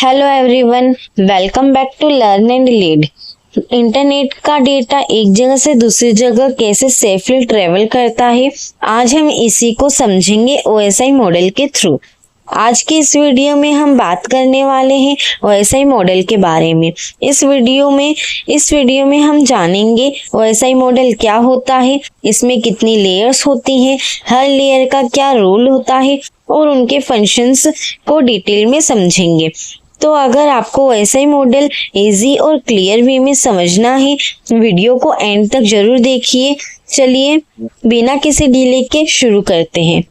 Hello everyone, welcome back to learn and lead. Internet का data एक जगह से दूसरी जगह कैसे सेफली ट्रेवल करता है, आज हम इसी को समझेंगे ओएसआई मॉडल के थ्रू। आज की इस वीडियो में हम बात करने वाले हैं ओएसआई मॉडल के बारे में। इस वीडियो में हम जानेंगे ओएसआई मॉडल क्या होता है, इसमें कितनी लेयर्स होती हैं, हर लेयर का क्या रोल होता है और उनके फंक्शंस को डिटेल में समझेंगे। तो अगर आपको ओएसआई मॉडल इजी और क्लियर वे में समझना है, वीडियो को एंड तक जरूर देखिए। चलिए बिना किसी डिले के शुरू करते हैं।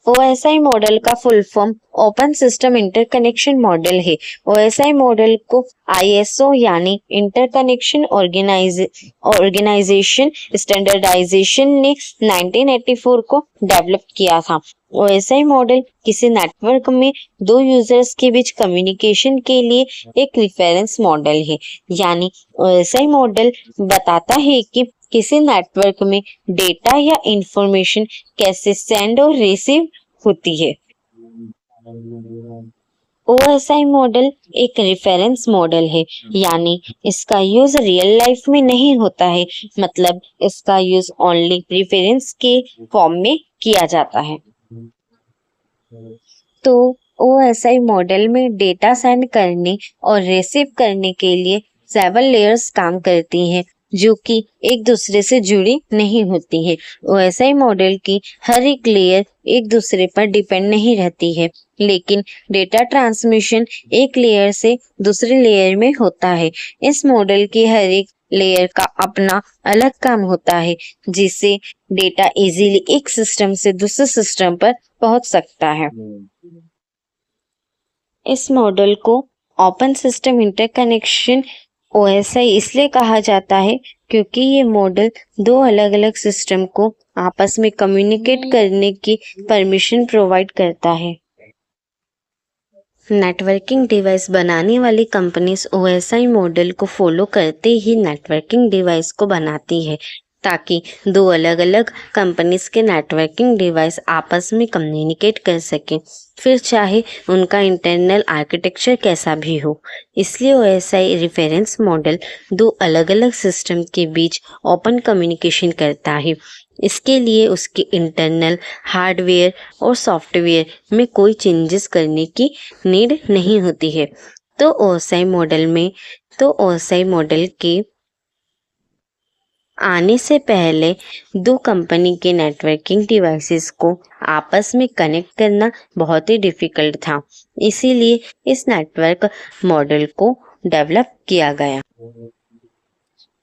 ओएसआई मॉडल का full form open system interconnection model है। ओएसआई मॉडल को आईएसओ यानी इंटरकनेक्शन ऑर्गेनाइजेशन स्टैंडर्डाइजेशन ने 1984 को डेवलप किया था। ओएसआई मॉडल किसी नेटवर्क में दो यूजर्स के बीच कम्युनिकेशन के लिए एक रेफरेंस मॉडल है। यानी ओएसआई मॉडल बताता है कि किसी नेटवर्क में डेटा या इंफॉर्मेशन कैसे सेंड और रिसीव होती है। ओएसआई मॉडल एक रेफरेंस मॉडल है, यानी इसका यूज रियल लाइफ में नहीं होता है, मतलब इसका यूज ओनली रेफरेंस के फॉर्म में किया जाता है। तो ओएसआई मॉडल में डेटा सेंड करने और रिसीव करने के लिए 7 लेयर्स काम करती हैं, जो कि एक दूसरे से जुड़ी नहीं होती है। ओएसआई मॉडल की हर एक लेयर एक दूसरे पर डिपेंड नहीं रहती है, लेकिन डेटा ट्रांसमिशन एक लेयर से दूसरी लेयर में होता है। इस मॉडल की हर एक लेयर का अपना अलग काम होता है, जिससे डेटा इजीली एक सिस्टम से दूसरे सिस्टम पर पहुंच सकता है। इस मॉडल को ओपन सिस्टम इंटरकनेक्शन ओएसआई इसलिए कहा जाता है क्योंकि ये मॉडल दो अलग अलग सिस्टम को आपस में कम्युनिकेट करने की परमिशन प्रोवाइड करता है। नेटवर्किंग डिवाइस बनाने वाली कंपनीज ओएसआई मॉडल को फॉलो करते ही नेटवर्किंग डिवाइस को बनाती है, ताकि दो अलग अलग कंपनीज के नेटवर्किंग डिवाइस आपस में कम्युनिकेट कर सकें, फिर चाहे उनका इंटरनल आर्किटेक्चर कैसा भी हो। इसलिए ओएसआई रेफरेंस मॉडल दो अलग अलग सिस्टम के बीच ओपन कम्युनिकेशन करता है। इसके लिए उसके इंटरनल हार्डवेयर और सॉफ्टवेयर में कोई चेंजेस करने की नीड नहीं होती है। तो ओएसआई मॉडल के आने से पहले दो कंपनी के नेटवर्किंग डिवाइसेस को आपस में कनेक्ट करना बहुत ही डिफिकल्ट था, इसीलिए इस नेटवर्क मॉडल को डेवलप किया गया।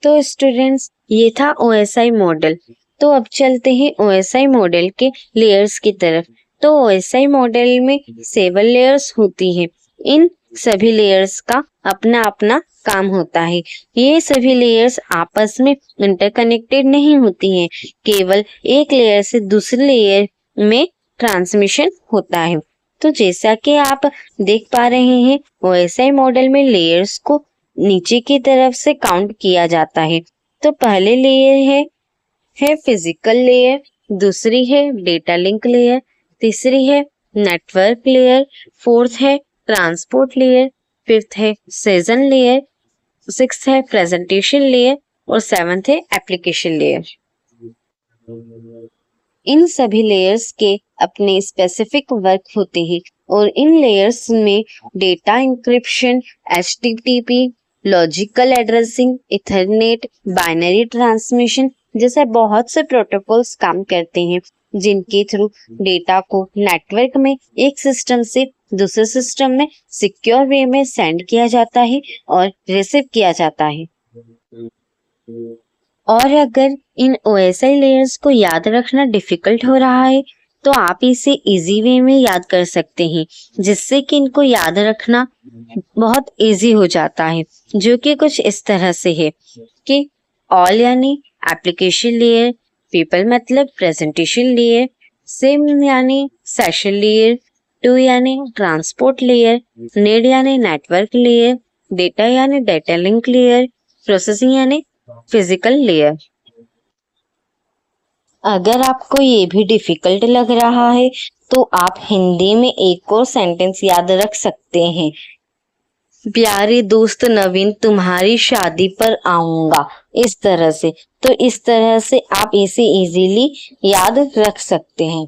तो स्टूडेंट्स, ये था ओएसआई मॉडल। तो अब चलते हैं ओएसआई मॉडल के लेयर्स की तरफ। तो ओएसआई मॉडल में 7 लेयर्स होती हैं। इन सभी लेयर्स का अपना अपना काम होता है। ये सभी लेयर्स आपस में इंटरकनेक्टेड नहीं होती हैं, केवल एक लेयर से दूसरी लेयर में ट्रांसमिशन होता है। तो जैसा कि आप देख पा रहे हैं, ओएसआई मॉडल में लेयर्स को नीचे की तरफ से काउंट किया जाता है। तो पहले लेयर है फिजिकल लेयर, दूसरी है डेटा लिंक लेयर, तीसरी है नेटवर्क लेयर, फोर्थ है ट्रांसपोर्ट लेयर, फिफ्थ है सेशन लेयर, सिक्स्थ है प्रेजेंटेशन लेयर और सेवंथ है एप्लीकेशन लेयर। इन सभी लेयर्स के अपने स्पेसिफिक वर्क होते हैं और इन लेयर्स में data encryption, HTTP, logical addressing, ethernet, binary transmission जैसे बहुत से प्रोटोकॉल्स काम करते हैं, जिनके थ्रू डेटा को नेटवर्क में एक सिस्टम से दूसरे सिस्टम में सिक्योर वे में सेंड किया जाता है और रिसीव किया जाता है। और अगर इन ओएसआई लेयर्स को याद रखना डिफिकल्ट हो रहा है, तो आप इसे इजी वे में याद कर सकते हैं, जिससे कि इनको याद रखना बहुत इजी हो जाता है, जो कि कुछ इस तरह से है कि ऑल यानी एप्लीकेशन लेयर, पीपल मतलब प्रेजेंटेशन लेयर, सिम यानी सेशन लेयर, टू यानी ट्रांसपोर्ट लेयर, नेड यानी नेटवर्क लेयर, डेटा यानी डेटा लिंक लेयर, प्रोसेसिंग यानी फिजिकल लेयर। अगर आपको ये भी डिफिकल्ट लग रहा है तो आप हिंदी में एक और सेंटेंस याद रख सकते हैं, प्यारे दोस्त नवीन तुम्हारी शादी पर आऊंगा, इस तरह से। तो इस तरह से आप इसे इजीली याद रख सकते हैं।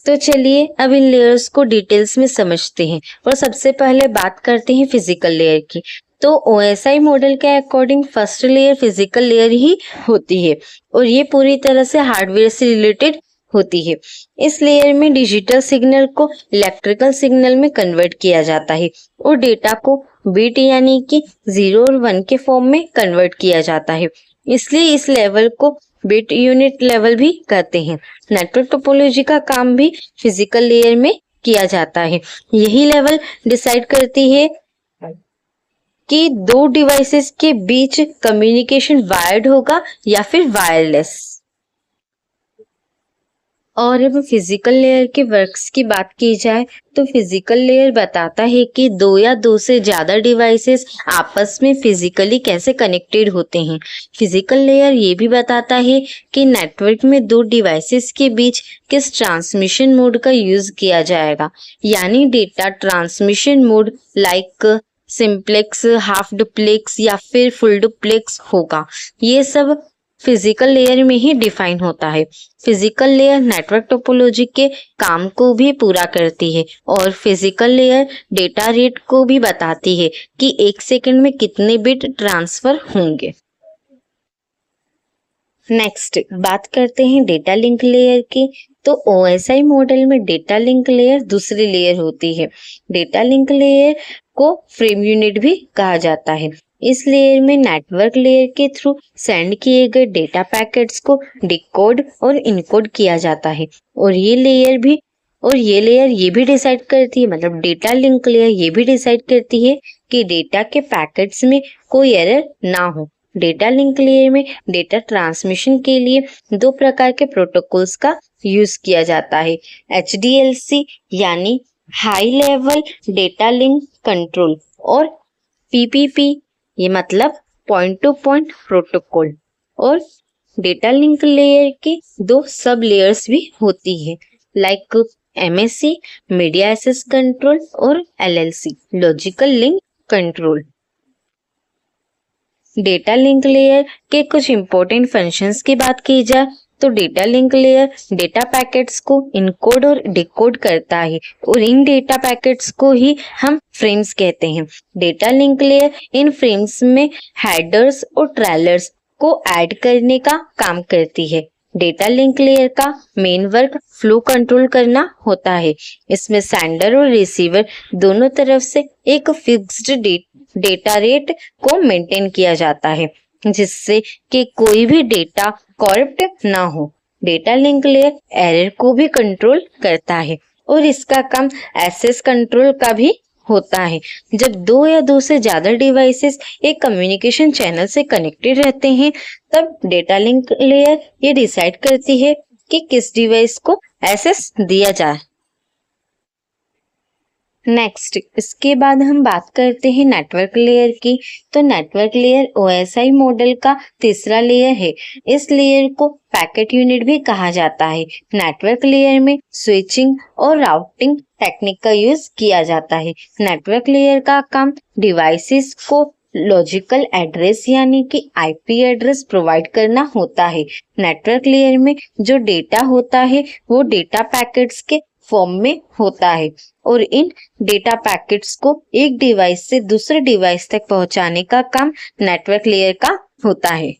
तो चलिए अब इन लेयर्स को डिटेल्स में समझते हैं और सबसे पहले बात करते हैं फिजिकल लेयर की। तो ओएसआई मॉडल के according first layer physical layer ही होती है और ये पूरी तरह से हार्डवेयर से रिलेटेड होती है। इस लेयर में डिजिटल सिग्नल को इलेक्ट्रिकल सिग्नल में कन्वर्ट किया जाता है और डेटा को बिट यानी कि 0 और 1 के फॉर्म में कन्वर्ट किया जाता है। इसलिए इस लेवल को बिट यूनिट लेवल भी कहते हैं। नेटवर्क टोपोलॉजी का काम भी फिजिकल लेयर में किया जाता है। यही लेवल डिसाइड करती है कि दो डिवाइसेस के बीच कम्युनिकेशन वायर्ड होगा या फिर वायरलेस। और अब फिजिकल लेयर के वर्क्स की बात की जाए तो फिजिकल लेयर बताता है कि दो या दो से ज्यादा डिवाइसेस आपस में फिजिकली कैसे कनेक्टेड होते हैं। फिजिकल लेयर ये भी बताता है कि नेटवर्क में दो डिवाइसेस के बीच किस ट्रांसमिशन मोड का यूज किया जाएगा, यानी data transmission mode like simplex, half duplex या फिर फुल डुप्लेक्स होगा। ये सब फिजिकल लेयर में ही डिफाइन होता है। फिजिकल लेयर नेटवर्क टोपोलॉजी के काम को भी पूरा करती है और फिजिकल लेयर डेटा रेट को भी बताती है कि 1 सेकंड में कितने बिट ट्रांसफर होंगे। नेक्स्ट बात करते हैं डेटा लिंक लेयर की। तो ओएसआई मॉडल में डेटा लिंक लेयर दूसरी लेयर होती है। डेटा लिंक लेयर को फ्रेम यूनिट भी कहा जाता है। इस लेयर में नेटवर्क लेयर के थ्रू सेंड किए गए डेटा पैकेट्स को डिकोड और इनकोड किया जाता है और ये लेयर ये भी डिसाइड करती है, मतलब डेटा लिंक लेयर ये भी डिसाइड करती है कि डेटा के पैकेट्स में कोई एरर ना हो। डेटा लिंक लेयर में डेटा ट्रांसमिशन के लिए दो प्रकार के प्रोटोकॉल्स का यूज किया जाता है, HDLC यानी high level data link control और PPP ये मतलब पॉइंट टू पॉइंट प्रोटोकॉल। और डेटा लिंक लेयर के दो सब लेयर्स भी होती है like MSC media access control और LLC logical link control. Data link layer के कुछ इंपॉर्टेंट फंक्शंस की बात की जाए तो data link layer data packets को इनकोड और डिकोड करता है और इन डेटा पैकेट्स को ही हम फ्रेम्स कहते हैं। Data link layer in frames में हेडर्स और ट्रेलर्स को ऐड करने का काम करती है। डेटा लिंक लेयर का मेन वर्क फ्लो कंट्रोल करना होता है। इसमें सेंडर और रिसीवर दोनों तरफ से एक फिक्स्ड डेटा रेट को मेंटेन किया जाता है जिससे कि कोई भी डेटा करप्ट ना हो। डेटा लिंक लेयर एरर को भी कंट्रोल करता है और इसका काम एक्सेस कंट्रोल का भी होता है। जब दो या दो से ज्यादा डिवाइसेस एक कम्युनिकेशन चैनल से कनेक्टेड रहते हैं तब डेटा लिंक लेयर ये डिसाइड करती है कि किस डिवाइस को एक्सेस दिया जाए। नेक्स्ट इसके बाद हम बात करते हैं नेटवर्क लेयर की। तो नेटवर्क लेयर ओएसआई मॉडल का तीसरा लेयर है। इस लेयर को पैकेट यूनिट भी कहा जाता है। नेटवर्क लेयर में स्विचिंग और राउटिंग टेक्निक का यूज किया जाता है। नेटवर्क लेयर का काम डिवाइसेस को लॉजिकल एड्रेस यानी कि IP एड्रेस प्रोवाइड करना होता है। नेटवर्क लेयर में जो डेटा होता है वो डेटा पैकेट्स के फॉर्म में होता है और इन डेटा पैकेट्स को एक डिवाइस से दूसरे डिवाइस तक पहुंचाने का काम नेटवर्क लेयर का होता है।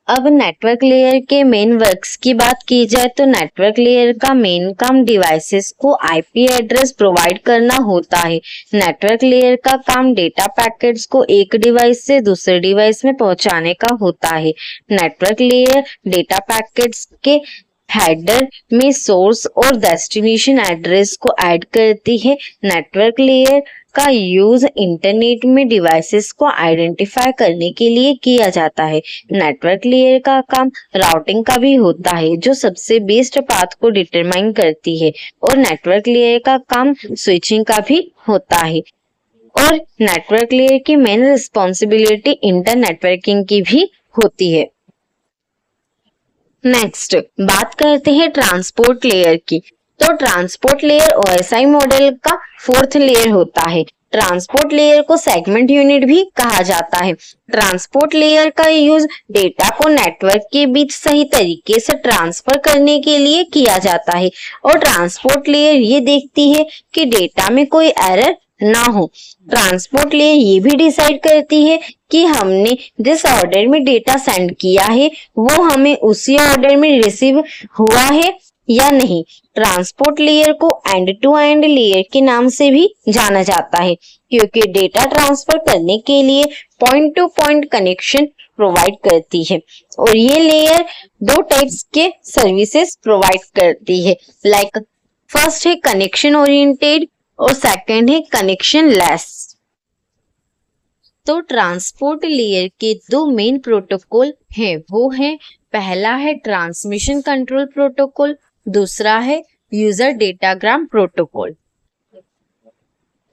अब नेटवर्क लेयर के मेन वर्क्स की बात की जाए तो नेटवर्क लेयर का मेन काम डिवाइसेस को IP एड्रेस प्रोवाइड करना होता है। नेटवर्क लेयर का काम डेटा पैकेट्स को एक डिवाइस से दूसरे डिवाइस में पहुंचाने का होता है। नेटवर्क लेयर डेटा पैकेट्स के हेडर में सोर्स और डेस्टिनेशन एड्रेस को ऐड करती है। नेटवर्क लेयर का यूज इंटरनेट में डिवाइसेस को आइडेंटिफाई करने के लिए किया जाता है। नेटवर्क लेयर का काम राउटिंग का भी होता है जो सबसे बेस्ट पाथ को डिटरमाइन करती है और नेटवर्क लेयर का काम स्विचिंग का भी होता है और नेटवर्क लेयर की मेन रिस्पॉन्सिबिलिटी इंटर नेटवर्किंग की भी होती है। नेक्स्ट बात करते हैं ट्रांसपोर्ट लेयर की। तो ट्रांसपोर्ट लेयर ओएसआई मॉडल का फोर्थ लेयर होता है। ट्रांसपोर्ट लेयर को सेगमेंट यूनिट भी कहा जाता है। ट्रांसपोर्ट लेयर का यूज डेटा को नेटवर्क के बीच सही तरीके से ट्रांसफर करने के लिए किया जाता है और ट्रांसपोर्ट लेयर ये देखती है कि डेटा में कोई एरर ना हो। ट्रांसपोर्ट लेयर ये भी डिसाइड करती है कि हमने जिस ऑर्डर में डेटा सेंड किया है वो हमें उसी ऑर्डर में रिसीव हुआ है या नहीं। ट्रांसपोर्ट लेयर को एंड टू एंड लेयर के नाम से भी जाना जाता है क्योंकि डेटा ट्रांसफर करने के लिए point to point connection provide करती है और ये लेयर दो टाइप्स के सर्विसेज प्रोवाइड करती है। लाइक फर्स्ट है कनेक्शन ओरिएंटेड और सेकंड है कनेक्शन लेस। तो ट्रांसपोर्ट लेयर के दो मेन प्रोटोकॉल हैं, वो है पहला है ट्रांसमिशन कंट्रोल प्रोटोकॉल, दूसरा है यूजर डेटाग्राम प्रोटोकॉल।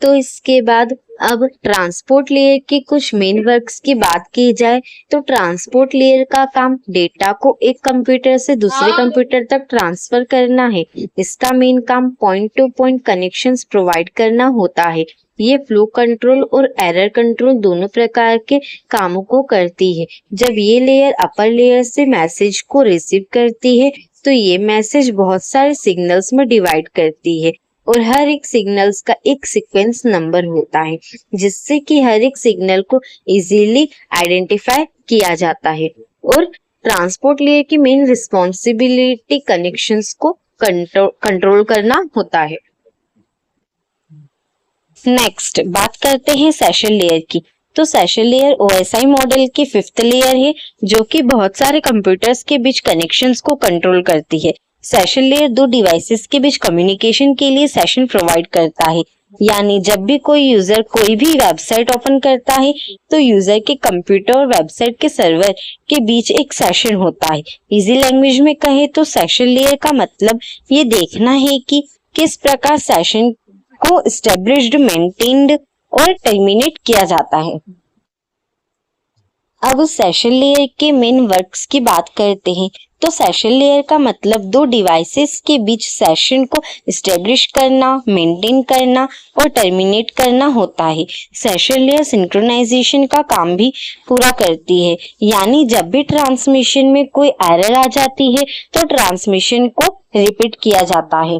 तो इसके बाद अब ट्रांसपोर्ट लेयर के कुछ मेन वर्क्स की बात की जाए तो ट्रांसपोर्ट लेयर का काम डेटा को एक कंप्यूटर से दूसरे कंप्यूटर तक ट्रांसफर करना है। इसका मेन काम point to point connections provide करना होता है। ये फ्लो कंट्रोल और एरर कंट्रोल दोनों प्रकार के कामों को करती है। जब ये लेयर अपर लेयर से मैसेज को रिसीव करती है तो ये मैसेज बहुत सारे सिग्नल्स में डिवाइड करती है और हर एक सिग्नल्स का एक सीक्वेंस नंबर होता है जिससे कि हर एक सिग्नल को इजीली आइडेंटिफाई किया जाता है। और ट्रांसपोर्ट लेयर की मेन रिस्पॉन्सिबिलिटी कनेक्शंस को कंट्रोल करना होता है। नेक्स्ट बात करते हैं सेशन लेयर की। तो सेशन लेयर ओएसआई मॉडल की फिफ्थ लेयर है जो कि बहुत सारे कंप्यूटर्स के बीच कनेक्शंस को कंट्रोल करती है। सेशन लेयर दो डिवाइसेस के बीच कम्युनिकेशन के लिए सेशन प्रोवाइड करता है। यानी जब भी कोई यूजर कोई भी वेबसाइट ओपन करता है तो यूजर के कंप्यूटर और वेबसाइट के सर्वर के बीच एक सेशन होता है। इजी लैंग्वेज में कहे तो सेशन लेयर का मतलब ये देखना है कि किस प्रकार सेशन को एस्टेब्लिश्ड, मेंटेन्ड और टर्मिनेट किया जाता है। अब सेशन लेयर के मेन वर्क्स की बात करते हैं। तो सेशन लेयर का मतलब दो डिवाइसेस के बीच सेशन को एस्टेब्लिश करना, मेंटेन करना और टर्मिनेट करना होता है। सेशन लेयर सिंक्रोनाइजेशन का काम भी पूरा करती है। यानी जब भी ट्रांसमिशन में कोई एरर आ जाती है तो ट्रांसमिशन को रिपीट किया जाता है।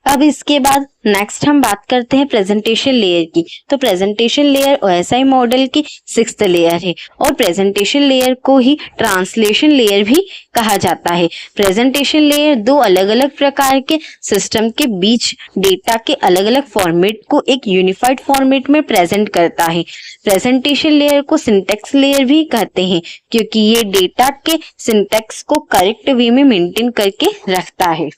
अब इसके बाद नेक्स्ट हम बात करते हैं प्रेजेंटेशन लेयर की। तो प्रेजेंटेशन लेयर ओएसआई मॉडल की सिक्स्थ लेयर है और प्रेजेंटेशन लेयर को ही ट्रांसलेशन लेयर भी कहा जाता है। प्रेजेंटेशन लेयर दो अलग अलग प्रकार के सिस्टम के बीच डेटा के अलग अलग फॉर्मेट को एक यूनिफाइड फॉर्मेट में प्रेजेंट करता है। प्रेजेंटेशन लेयर को सिंटैक्स लेयर भी कहते हैं क्योंकि ये डेटा के सिंटैक्स को करेक्ट वे में मेंटेन करके रखता है।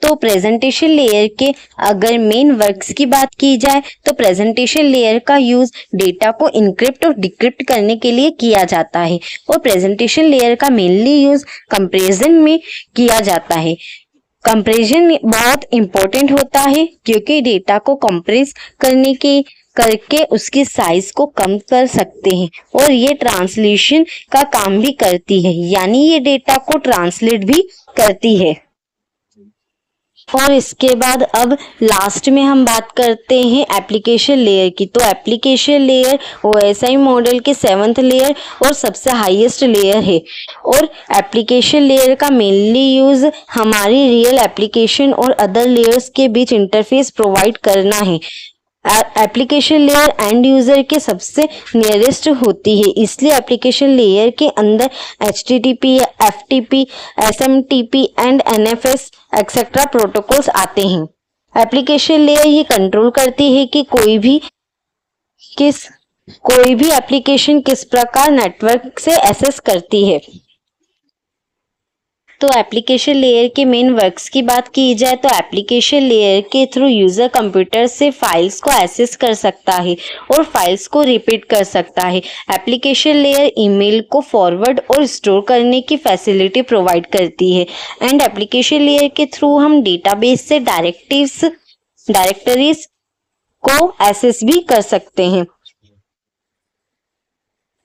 तो प्रेजेंटेशन लेयर के अगर मेन वर्क्स की बात की जाए तो प्रेजेंटेशन लेयर का यूज डेटा को इनक्रिप्ट और डिक्रिप्ट करने के लिए किया जाता है और प्रेजेंटेशन लेयर का मेनली यूज कंपैरिजन में किया जाता है। कंपैरिजन बहुत इंपॉर्टेंट होता है क्योंकि डेटा को कंप्रेस करके उसकी साइज को कम कर सकते हैं और ये ट्रांसलेशन का काम भी करती है, यानी ये डेटा को ट्रांसलेट भी करती है। और इसके बाद अब लास्ट में हम बात करते हैं एप्लीकेशन लेयर की। तो एप्लीकेशन लेयर ओएसआई मॉडल के सेवंथ लेयर और सबसे हाईएस्ट लेयर है और एप्लीकेशन लेयर का मेनली यूज हमारी रियल एप्लीकेशन और अदर लेयर्स के बीच इंटरफेस प्रोवाइड करना है। एप्लीकेशन लेयर एंड यूजर के सबसे नियरेस्ट होती है, इसलिए एप्लीकेशन लेयर के अंदर HTTP, FTP, SMTP and NFS etcetera protocols आते हैं। एप्लीकेशन लेयर ये कंट्रोल करती है कि कोई भी एप्लीकेशन किस प्रकार नेटवर्क से एक्सेस करती है। तो एप्लीकेशन लेयर के मेन वर्क्स की बात की जाए तो एप्लीकेशन लेयर के थ्रू यूजर कंप्यूटर से फाइल्स को एक्सेस कर सकता है और फाइल्स को रिपीट कर सकता है। एप्लीकेशन लेयर ईमेल को फॉरवर्ड और स्टोर करने की फैसिलिटी प्रोवाइड करती है एंड एप्लीकेशन लेयर के थ्रू हम डेटाबेस से डायरेक्टरीज को एक्सेस भी कर सकते हैं।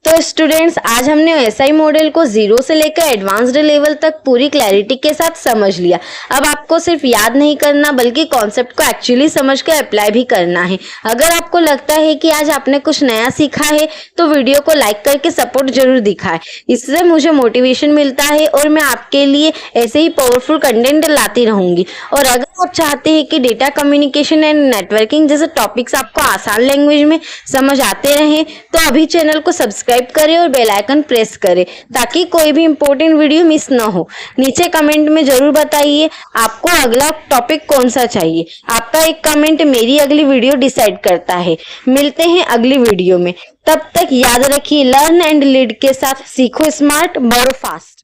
तो स्टूडेंट्स, आज हमने एसआई मॉडल को जीरो से लेकर एडवांस्ड लेवल तक पूरी क्लैरिटी के साथ समझ लिया। अब आपको सिर्फ याद नहीं करना बल्कि कॉन्सेप्ट को एक्चुअली समझ कर अप्लाई भी करना है। अगर आपको लगता है कि आज आपने कुछ नया सीखा है तो वीडियो को लाइक करके सपोर्ट जरूर दिखाएं। इससे मुझे मोटिवेशन मिलता है और मैं आपके लिए ऐसे ही पावरफुल कंटेंट लाती रहूंगी। और अगर आप चाहते हैं कि डेटा कम्युनिकेशन एंड नेटवर्किंग जैसे टॉपिक्स आपको आसान लैंग्वेज में समझ आते रहें तो अभी चैनल को सब्सक्राइब करें और बेल आइकन प्रेस करें ताकि कोई भी इंपॉर्टेंट वीडियो मिस ना हो। नीचे कमेंट में जरूर बताइए आपको अगला टॉपिक कौन सा चाहिए। आपका एक कमेंट मेरी अगली वीडियो डिसाइड करता है। मिलते हैं अगली वीडियो में, तब तक याद रखिए लर्न एंड लीड के साथ सीखो स्मार्ट बढ़ो फास्ट।